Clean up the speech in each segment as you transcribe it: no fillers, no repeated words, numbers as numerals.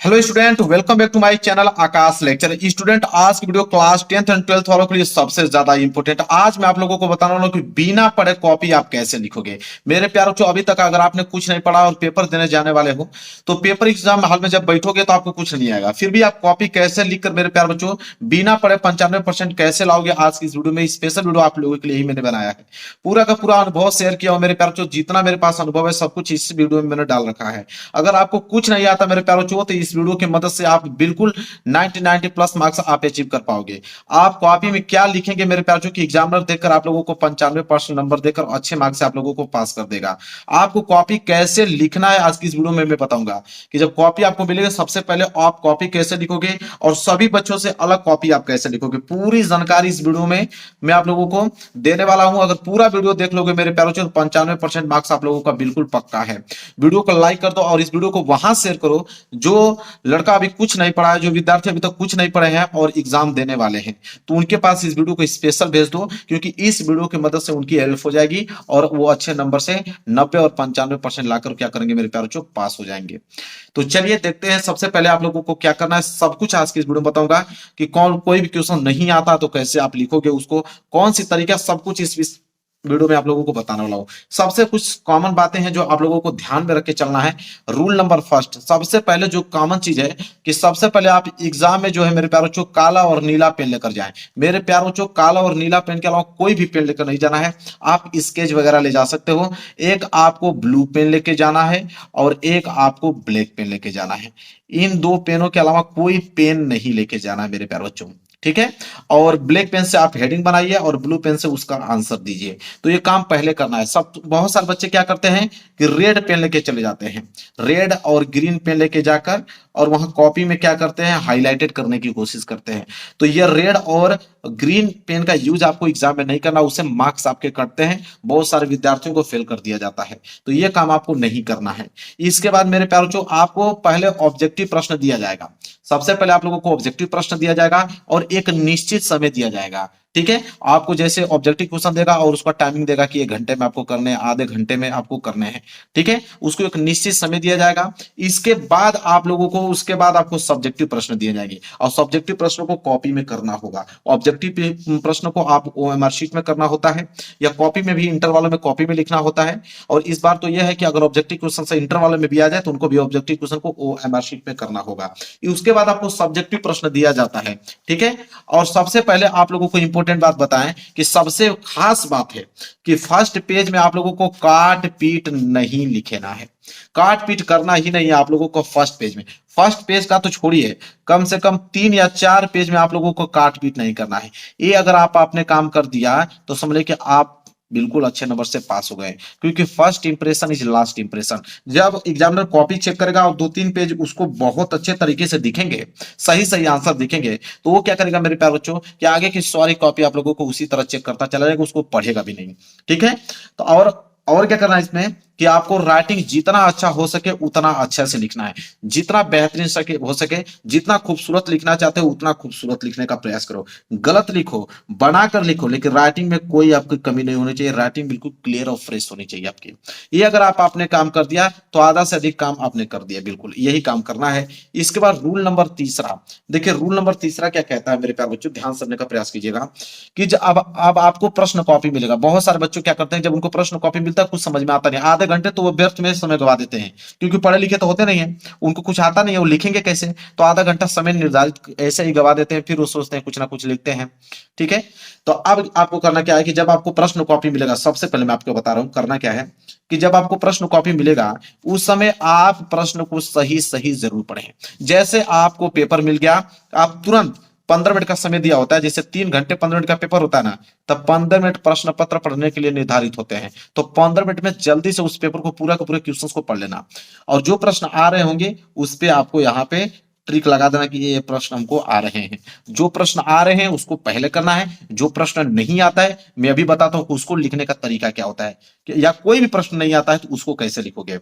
Hello student, welcome back to my channel Aakash lecture. Student, आज की video class 10th and 12th वालों के लिए सबसे ज्यादा इंपॉर्टेंट। आज मैं आप लोगों को बताने वाला हूं कि बिना पढ़े कॉपी आप कैसे लिखोगे। मेरे प्यारों बच्चों, अभी तक अगर आपने कुछ नहीं पढ़ा और पेपर देने जाने वाले हो तो पेपर एग्जाम हॉल में जब बैठोगे तो आपको कुछ नहीं आएगा। फिर भी आप कॉपी कैसे लिखकर मेरे प्यार बच्चों बिना पढ़े 95% कैसे लाओगे, आज की इस वीडियो में स्पेशल वीडियो आप लोगों के लिए ही मैंने बनाया है। पूरा का पूरा अनुभव शेयर किया मेरे प्यार बच्चों, जितना मेरे पास अनुभव है सब कुछ इस वीडियो में मैंने डाल रखा है। अगर आपको कुछ नहीं आता मेरे प्यारों बच्चों तो इस वीडियो की मदद से आप बिल्कुल 90 प्लस मार्क्स आप अचीव कर पाओगे। आप कॉपी में क्या लिखेंगे मेरे प्यारों की एग्जामिनर देखकर आप लोगों को 95% नंबर देकर अच्छे मार्क्स से आप लोगों को पास कर देगा। आपको कॉपी कैसे लिखना है आज की इस वीडियो में मैं बताऊंगा कि जब कॉपी आपको मिलेगी सबसे पहले आप कॉपी कैसे लिखोगे और सभी बच्चों से अलग कॉपी आप कैसे लिखोगे। पूरी जानकारी इस वीडियो में मैं आप लोगों को देने वाला हूं। अगर पूरा वीडियो देख लोगे मेरे प्यारों तो 95% मार्क्स आप लोगों का बिल्कुल पक्का है। वीडियो को लाइक कर दो और इस वीडियो को वहां शेयर करो जो लड़का अभी कुछ नहीं पढ़ा है, जो विद्यार्थी अभी तक कुछ नहीं पढ़े हैं और एग्जाम देने वाले हैं, तो उनके पास इस वीडियो को स्पेशल भेज दो, क्योंकि इस वीडियो की मदद से उनकी हेल्प हो जाएगी और वो अच्छे नंबर से 90 और 95% लाकर क्या करेंगे मेरे प्यारे बच्चों, पास हो जाएंगे। तो चलिए देखते हैं। सबसे पहले आप लोगों को क्या करना है, सब कुछ आज की इस वीडियो में बताऊंगा कि कौन कोई भी क्वेश्चन नहीं आता तो कैसे आप लिखोगे उसको, कौन सी तरीका, सब कुछ इस वीडियो में आप लोगों को बताने वाला हूं। सबसे कुछ कॉमन बातें हैं जो आप लोगों को ध्यान में रख के चलना है। रूल नंबर फर्स्ट, सबसे पहले जो कॉमन चीज है कि सबसे पहले आप एग्जाम में जो है मेरे प्यारों बच्चों काला और नीला पेन लेकर जाएं। मेरे प्यारों बच्चों, काला और नीला पेन के अलावा कोई भी पेन लेकर नहीं जाना है। आप स्केच वगैरह ले जा सकते हो। एक आपको ब्लू पेन लेके जाना है और एक आपको ब्लैक पेन लेके जाना है। इन दो पेनों के अलावा कोई पेन नहीं लेके जाना है मेरे प्यारों बच्चों, ठीक है। और ब्लैक पेन से आप हेडिंग बनाइए और ब्लू पेन से उसका आंसर दीजिए। तो ये काम पहले करना है। सब बहुत सारे बच्चे क्या करते हैं कि रेड पेन लेके चले जाते हैं, रेड और ग्रीन पेन लेके जाकर और वहां कॉपी में क्या करते हैं, हाईलाइटेड करने की कोशिश करते हैं। तो ये रेड और ग्रीन पेन का यूज आपको एग्जाम में नहीं करना, उससे मार्क्स आपके कटते हैं, बहुत सारे विद्यार्थियों को फेल कर दिया जाता है। तो ये काम आपको नहीं करना है। इसके बाद मेरे प्यारों बच्चों, आपको पहले ऑब्जेक्टिव प्रश्न दिया जाएगा। सबसे पहले आप लोगों को ऑब्जेक्टिव प्रश्न दिया जाएगा और एक निश्चित समय दिया जाएगा, ठीक है। आपको जैसे ऑब्जेक्टिव क्वेश्चन देगा और उसका टाइमिंग देगा कि 1 घंटे में आपको करने हैं, आधे घंटे में आपको करने हैं, ठीक है। उसको एक निश्चित समय दिया जाएगा। इसके बाद आप लोगों को, उसके बाद आपको सब्जेक्टिव प्रश्न दिए जाएंगे और सब्जेक्टिव प्रश्नों को कॉपी में करना होगा। ऑब्जेक्टिव प्रश्न को आप ओएमआर शीट में करना होता है या कॉपी में भी, इंटर वालों में कॉपी में लिखना होता है। और इस बार तो यह है कि अगर ऑब्जेक्टिव क्वेश्चन से इंटर वाले में भी आ जाए तो उनको भी ऑब्जेक्टिव क्वेश्चन को ओएमआर शीट में करना होगा। उसके बाद आपको सब्जेक्टिव प्रश्न दिया जाता है, ठीक है। और सबसे पहले आप लोगों को इंपॉर्टेंट बात बताएं कि सबसे खास बात है कि फर्स्ट पेज में आप लोगों को काट पीट नहीं लिखना है। काट पीट करना ही नहीं है आप लोगों को फर्स्ट पेज में। फर्स्ट पेज का तो छोड़िए, कम से कम 3 या 4 पेज में आप लोगों को काट पीट नहीं करना है। ये अगर आप आपने काम कर दिया तो समझ लें कि आप बिल्कुल अच्छे नंबर से पास हो गए, क्योंकि first impression is last impression. जब एग्जामिनर कॉपी चेक करेगा और 2-3 पेज उसको बहुत अच्छे तरीके से दिखेंगे, सही सही आंसर दिखेंगे, तो वो क्या करेगा मेरे प्यारे बच्चों कि आगे की सारी कॉपी आप लोगों को उसी तरह चेक करता चला जाएगा, उसको पढ़ेगा भी नहीं, ठीक है। तो और क्या करना है इसमें कि आपको राइटिंग जितना अच्छा हो सके उतना अच्छे से लिखना है, जितना बेहतरीन सके हो सके, जितना खूबसूरत लिखना चाहते हो उतना खूबसूरत लिखने का प्रयास करो। गलत लिखो, बनाकर लिखो, लेकिन राइटिंग में कोई आपकी कमी नहीं होनी चाहिए। राइटिंग बिल्कुल क्लियर और फ्रेश होनी चाहिए आपकी। ये अगर आपने काम कर दिया तो आधा से अधिक काम आपने कर दिया, बिल्कुल यही काम करना है। इसके बाद रूल नंबर तीसरा, देखिए रूल नंबर तीसरा क्या कहता है मेरे प्यारे बच्चों, ध्यान समझने का प्रयास कीजिएगा कि जब अब आपको प्रश्न कॉपी मिलेगा। बहुत सारे बच्चों क्या करते हैं, जब उनको प्रश्न कॉपी मिलता है कुछ समझ में आता नहीं, आधे घंटे तो वो व्यर्थ में समय गवा देते हैं, क्योंकि पढ़े लिखे तो होते नहीं है, उनको कुछ आता नहीं है, वो लिखेंगे कैसे, तो आधा घंटा समय निर्धारित ऐसे ही गवा देते हैं। फिर वो सोचते हैं कुछ ना कुछ लिखते हैं, ठीक है। तो अब आपको करना क्या है कि जब आपको प्रश्न कॉपी मिलेगा, सबसे पहले मैं आपको बता रहा हूं करना क्या है कि जब आपको प्रश्न कॉपी मिलेगा उस समय आप प्रश्न को सही सही जरूर पढ़ें। जैसे आपको पेपर मिल गया, आप तुरंत 15 मिनट का समय दिया होता है, जैसे 3 घंटे 15 मिनट का पेपर होता है ना, तब 15 मिनट प्रश्न पत्र पढ़ने के लिए निर्धारित होते हैं। तो 15 मिनट में जल्दी से उस पेपर को पूरा का पूरे क्वेश्चंस को पढ़ लेना और जो प्रश्न आ रहे होंगे उस पे आपको यहाँ पे ट्रिक लगा देना कि ये प्रश्न हमको आ रहे हैं। जो प्रश्न आ रहे हैं उसको पहले करना है, जो प्रश्न नहीं आता है मैं अभी बताता हूं उसको लिखने का तरीका क्या होता है, या कोई भी प्रश्न नहीं आता है तो उसको कैसे लिखोगे,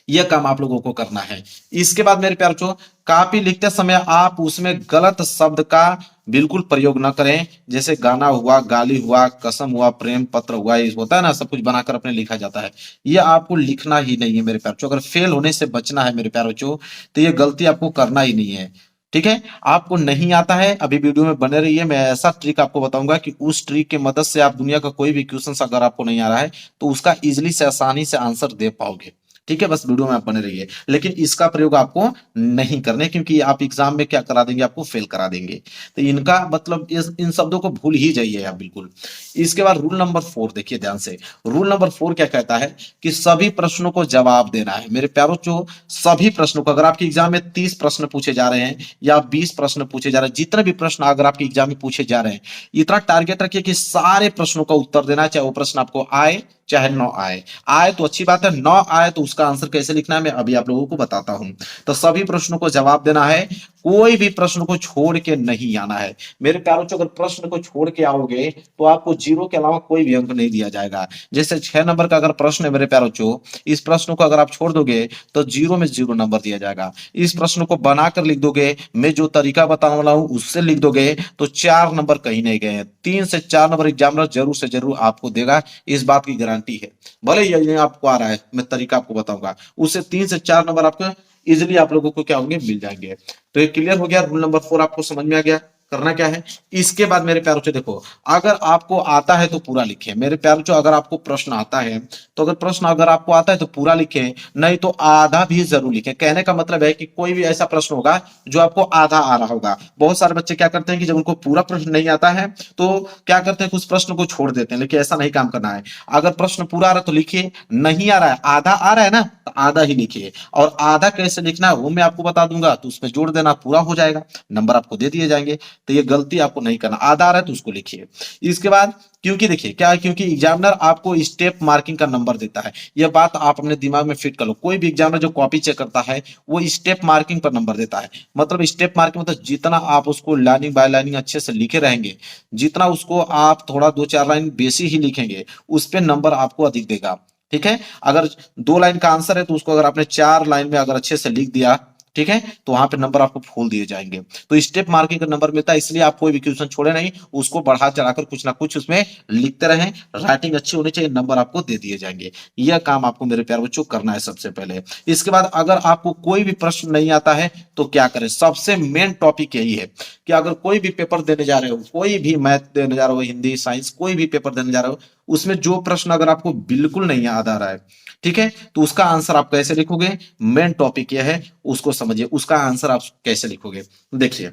यह काम आप लोगों को करना है। इसके बाद मेरे प्यारे बच्चों, कॉपी लिखते समय आप उसमें गलत शब्द का बिल्कुल प्रयोग ना करें। जैसे गाना हुआ, गाली हुआ, कसम हुआ, प्रेम पत्र हुआ, ये होता है ना, सब कुछ बनाकर अपने लिखा जाता है, ये आपको लिखना ही नहीं है मेरे प्यारे बच्चों। अगर फेल होने से बचना है मेरे प्यारे बच्चों, तो ये गलती आपको करना ही नहीं है। ठीक है, आपको नहीं आता है, अभी वीडियो में बने रहिए, मैं ऐसा ट्रिक आपको बताऊंगा कि उस ट्रिक की मदद से आप दुनिया का कोई भी क्वेश्चन अगर आपको नहीं आ रहा है तो उसका इजिली से आसानी से आंसर दे पाओगे। ठीक है, बस वीडियो में आप बने रहिए, लेकिन इसका प्रयोग आपको नहीं करने, क्योंकि आप एग्जाम में क्या करा देंगे, आपको फेल करा देंगे। तो इनका मतलब इन शब्दों को भूल ही जाइए आप बिल्कुल। इसके बाद रूल नंबर 4 देखिए ध्यान से। रूल नंबर 4 क्या कहता है कि सभी प्रश्नों को जवाब देना है मेरे प्यारों। जो सभी प्रश्नों को, अगर आपके एग्जाम में 30 प्रश्न पूछे जा रहे हैं या 20 प्रश्न पूछे जा रहे हैं, जितने भी प्रश्न अगर आपके एग्जाम में पूछे जा रहे हैं, इतना टारगेट रखिए कि सारे प्रश्नों का उत्तर देना, चाहे वो प्रश्न आपको आए चाहे न आए। आए तो अच्छी बात है, न आए तो उसका आंसर कैसे लिखना है मैं अभी आप लोगों को बताता हूं। तो सभी प्रश्नों को जवाब देना है, कोई भी प्रश्न को छोड़ के नहीं आना है मेरे प्यारों। अगर प्रश्न को छोड़ के आओगे तो आपको जीरो के अलावा कोई भी अंक नहीं दिया जाएगा। जैसे 6 नंबर का अगर प्रश्न है मेरे प्यारों, इस प्रश्न को अगर आप छोड़ दोगे तो जीरो में जीरो नंबर दिया जाएगा। इस प्रश्न को बनाकर लिख दोगे, मैं जो तरीका बताने वाला हूं उससे लिख दोगे, तो 4 नंबर कहीं नहीं गए। 3 से 4 नंबर एग्जामिनर जरूर से जरूर आपको देगा, इस बात की गारंटी है। भले ये नहीं आपको आ रहा है, मैं तरीका आपको बताऊंगा, उससे 3 से 4 नंबर आपको इजिली आप लोगों को क्या होंगे, मिल जाएंगे। तो ये क्लियर हो गया, रूल नंबर 4 आपको समझ में आ गया। करना क्या है इसके बाद मेरे प्यारों, देखो अगर आपको आता है तो पूरा लिखे मेरे प्यारों। अगर आपको प्रश्न आता है तो अगर प्रश्न अगर आपको आता है तो पूरा लिखे, नहीं तो आधा भी जरूर लिखे। कहने का मतलब है कि कोई भी ऐसा प्रश्न होगा जो आपको आधा आ रहा होगा। बहुत सारे बच्चे क्या करते हैं कि जब उनको पूरा प्रश्न नहीं आता है तो क्या करते हैं कि उस प्रश्न को छोड़ देते हैं, लेकिन ऐसा नहीं काम करना है। अगर प्रश्न पूरा आ रहा है तो लिखिए, नहीं आ रहा है, आधा आ रहा है ना, तो आधा ही लिखिए। और आधा कैसे लिखना है वो मैं आपको बता दूंगा, तो उसमें जोड़ देना, पूरा हो जाएगा, नंबर आपको दे दिए जाएंगे। तो ये गलती आपको नहीं करना, आधा आ रहा है तो उसको लिखिए। इसके बाद क्योंकि देखिए क्या है, क्योंकि एग्जामिनर आपको स्टेप मार्किंग का नंबर देता है। यह बात आप अपने दिमाग में फिट कर लो। कोई भी एग्जामिनर जो कॉपी चेक करता है वो स्टेप मार्किंग पर नंबर देता है। मतलब स्टेप मार्किंग मतलब जितना आप उसको लाइनिंग बाय लाइनिंग अच्छे से लिखे रहेंगे, जितना उसको आप थोड़ा 2-4 लाइन बेसी ही लिखेंगे, उस पर नंबर आपको अधिक देगा। ठीक है, अगर 2 लाइन का आंसर है तो उसको अगर आपने 4 लाइन में अगर अच्छे से लिख दिया, ठीक है, तो वहां पे नंबर आपको फुल दिए जाएंगे। तो स्टेप मार्किंग का नंबर मिलता है, इसलिए आप कोई भी क्वेश्चन छोड़े नहीं, उसको बढ़ा चढ़ाकर कुछ ना कुछ उसमें लिखते रहें। राइटिंग अच्छी होनी चाहिए, नंबर आपको दे दिए जाएंगे। यह काम आपको मेरे प्यारे बच्चों करना है सबसे पहले। इसके बाद अगर आपको कोई भी प्रश्न नहीं आता है तो क्या करें, सबसे मेन टॉपिक यही है कि अगर कोई भी पेपर देने जा रहे हो, कोई भी मैथ देने जा रहे हो, हिंदी साइंस कोई भी पेपर देने जा रहे हो, उसमें जो प्रश्न अगर आपको बिल्कुल नहीं याद आ रहा है, ठीक है, तो उसका आंसर आप कैसे लिखोगे, मेन टॉपिक यह है, उसको समझिए, उसका आंसर आप कैसे लिखोगे। देखिए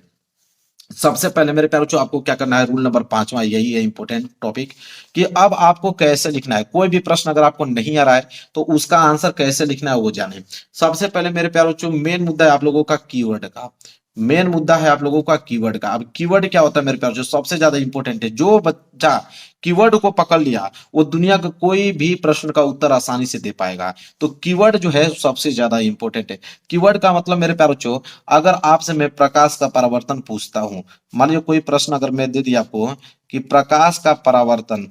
सबसे पहले मेरे प्यारों आपको क्या करना है, रूल नंबर 5वां यही है इंपॉर्टेंट टॉपिक, कि अब आपको कैसे लिखना है। कोई भी प्रश्न अगर आपको नहीं आ रहा है तो उसका आंसर कैसे लिखना है वो जाने। सबसे पहले मेरे प्यारों मेन मुद्दा है आप लोगों का कीवर्ड का। मेन मुद्दा है आप लोगों का कीवर्ड का। अब कीवर्ड क्या होता है मेरे प्यारों, सबसे ज्यादा इंपॉर्टेंट है। जो बच्चा कीवर्ड को पकड़ लिया वो दुनिया का कोई भी प्रश्न का उत्तर आसानी से दे पाएगा। तो कीवर्ड जो है सबसे ज्यादा इंपॉर्टेंट है। कीवर्ड का मतलब मेरे प्यारों, अगर आपसे मैं प्रकाश का परावर्तन पूछता हूं, मान लीजिए कोई प्रश्न अगर मैं दे दिया आपको कि प्रकाश का परावर्तन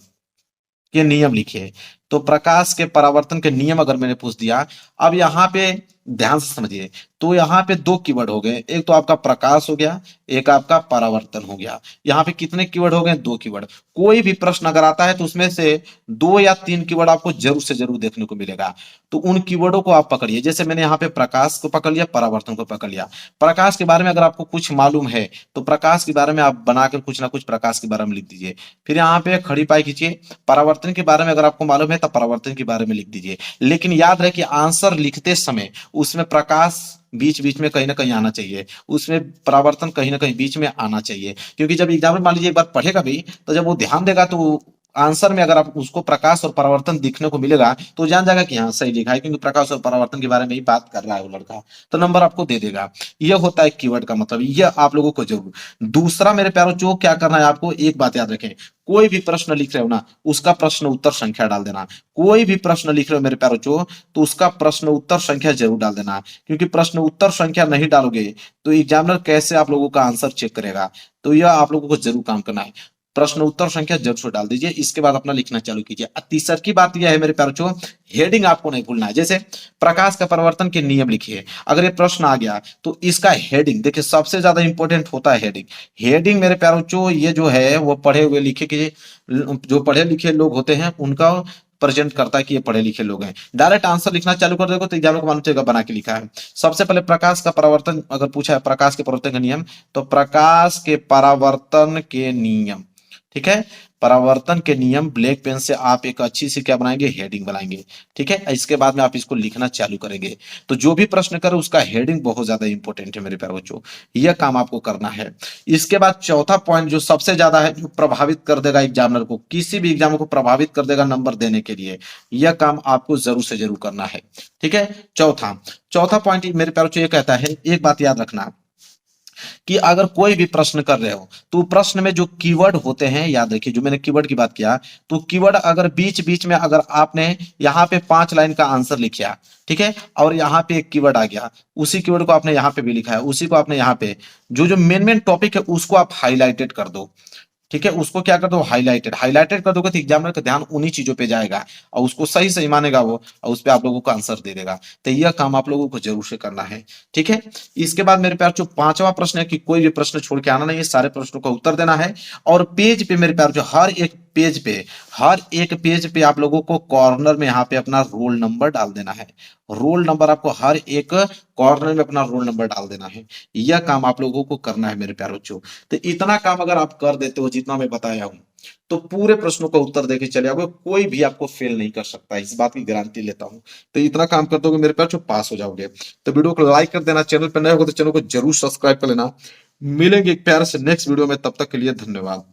के नियम लिखिए, तो प्रकाश के परावर्तन के नियम अगर मैंने पूछ दिया, अब यहाँ पे ध्यान से समझिए, तो यहाँ पे 2 कीवर्ड हो गए, एक तो आपका प्रकाश हो गया, एक आपका परावर्तन हो गया। यहाँ पे कितने कीवर्ड हो गए, 2 कीवर्ड। कोई भी प्रश्न अगर आता है तो उसमें से 2 या 3 कीवर्ड आपको जरूर से जरूर देखने को मिलेगा। तो उन कीवर्डों को आप पकड़िए। जैसे मैंने यहाँ पे प्रकाश को पकड़ लिया, परावर्तन को पकड़ लिया। प्रकाश के बारे में अगर आपको कुछ मालूम है तो प्रकाश के बारे में आप बनाकर कुछ ना कुछ प्रकाश के बारे में लिख दीजिए। फिर यहाँ पे खड़ी पाई खींचिए, परावर्तन के बारे में अगर आपको मालूम है तो परावर्तन के बारे में लिख दीजिए। लेकिन याद रहे कि आंसर लिखते समय उसमें प्रकाश बीच बीच में कहीं ना कहीं आना चाहिए, उसमें परावर्तन कहीं ना कहीं बीच में आना चाहिए। क्योंकि जब एग्जाम मान लीजिए एक बार पढ़ेगा भी तो जब वो ध्यान देगा तो आंसर में अगर आप उसको प्रकाश और परावर्तन दिखने को मिलेगा तो जान जाएगा कि हाँ सही लिखा है, क्योंकि प्रकाश और परावर्तन के बारे में ही बात कर रहा है वो लड़का, तो नंबर आपको दे देगा। यह होता है कीवर्ड का मतलब, यह आप लोगों को जरूर। दूसरा मेरे प्यारों जो क्या करना है आपको, एक बात याद रखें, कोई भी प्रश्न लिख रहे हो ना उसका प्रश्न उत्तर संख्या डाल देना। कोई भी प्रश्न लिख रहे हो मेरे प्यारों तो उसका प्रश्न उत्तर संख्या जरूर डाल देना, क्योंकि प्रश्न उत्तर संख्या नहीं डालोगे तो एग्जामिनर कैसे आप लोगों का आंसर चेक करेगा। तो यह आप लोगों को जरूर काम करना है। प्रश्न उत्तर संख्या जरूर से डाल दीजिए। इसके बाद अपना लिखना चालू कीजिए। तीसरी की बात यह है मेरे प्यारे बच्चों, हेडिंग आपको नहीं भूलना है। जैसे प्रकाश का परिवर्तन के नियम लिखिए, अगर ये प्रश्न आ गया तो इसका हेडिंग देखिए, सबसे ज्यादा इंपॉर्टेंट होता है हेडिंग। हेडिंग मेरे प्यारे बच्चों ये जो है वो पढ़े हुए लिखे के, जो पढ़े लिखे लोग होते हैं उनका प्रेजेंट करता है कि ये पढ़े लिखे लोग हैं। डायरेक्ट आंसर लिखना चालू कर देखो तो एग्जाम को मालूम चलेगा बना के लिखा है। सबसे पहले प्रकाश का परावर्तन अगर पूछा है, प्रकाश के परिवर्तन का नियम, तो प्रकाश के परावर्तन के नियम, ठीक है, परावर्तन के नियम ब्लैक पेन से आप एक अच्छी सी क्या बनाएंगे, हेडिंग बनाएंगे। ठीक है, इसके बाद में आप इसको लिखना चालू करेंगे। तो जो भी प्रश्न करें उसका हेडिंग बहुत ज्यादा इंपॉर्टेंट है मेरे प्यारे बच्चों, यह काम आपको करना है। इसके बाद चौथा पॉइंट जो सबसे ज्यादा है, जो प्रभावित कर देगा एग्जामिनर को, किसी भी एग्जाम को प्रभावित कर देगा नंबर देने के लिए, यह काम आपको जरूर से जरूर करना है। ठीक है, चौथा चौथा पॉइंट मेरे प्यारे बच्चों ये कहता है, एक बात याद रखना कि अगर कोई भी प्रश्न कर रहे हो तो प्रश्न में जो कीवर्ड होते हैं, याद रखिए, जो मैंने कीवर्ड की बात किया, तो कीवर्ड अगर बीच बीच में अगर आपने यहाँ पे 5 लाइन का आंसर लिखा, ठीक है, और यहाँ पे एक कीवर्ड आ गया, उसी कीवर्ड को आपने यहाँ पे भी लिखा है, उसी को आपने यहाँ पे जो जो मेन मेन टॉपिक है उसको आप हाईलाइटेड कर दो। ठीक है, उसको क्या कर दो, हाईलाइटेड। हाईलाइटेड कर दोगे तो एग्जामिनर का ध्यान उन्हीं चीजों पे जाएगा और उसको सही सही मानेगा वो, और उस पे आप लोगों को आंसर दे देगा। तो यह काम आप लोगों को जरूर से करना है। ठीक है, इसके बाद मेरे प्यार जो पांचवा प्रश्न है कि कोई भी प्रश्न छोड़ के आना नहीं है, सारे प्रश्नों का उत्तर देना है। और पेज पे मेरे प्यार जो हर एक पेज पे आप लोगों को कॉर्नर में यहाँ पे अपना रोल नंबर डाल देना है। रोल नंबर आपको हर एक कॉर्नर में अपना रोल नंबर डाल देना है। यह काम आप लोगों को करना है मेरे प्यारे बच्चों। तो इतना काम अगर आप कर देते हो जितना मैं बताया हूं, तो पूरे प्रश्नों का उत्तर देके चले आओगे, कोई भी आपको फेल नहीं कर सकता, इस बात की गारंटी लेता हूं। तो इतना काम कर दोगे मेरे प्यारे बच्चों, पास हो जाओगे। तो वीडियो को लाइक कर देना, चैनल पर नए होगा तो चैनल को जरूर सब्सक्राइब कर लेना। मिलेंगे एक प्यारे से नेक्स्ट वीडियो में, तब तक के लिए धन्यवाद।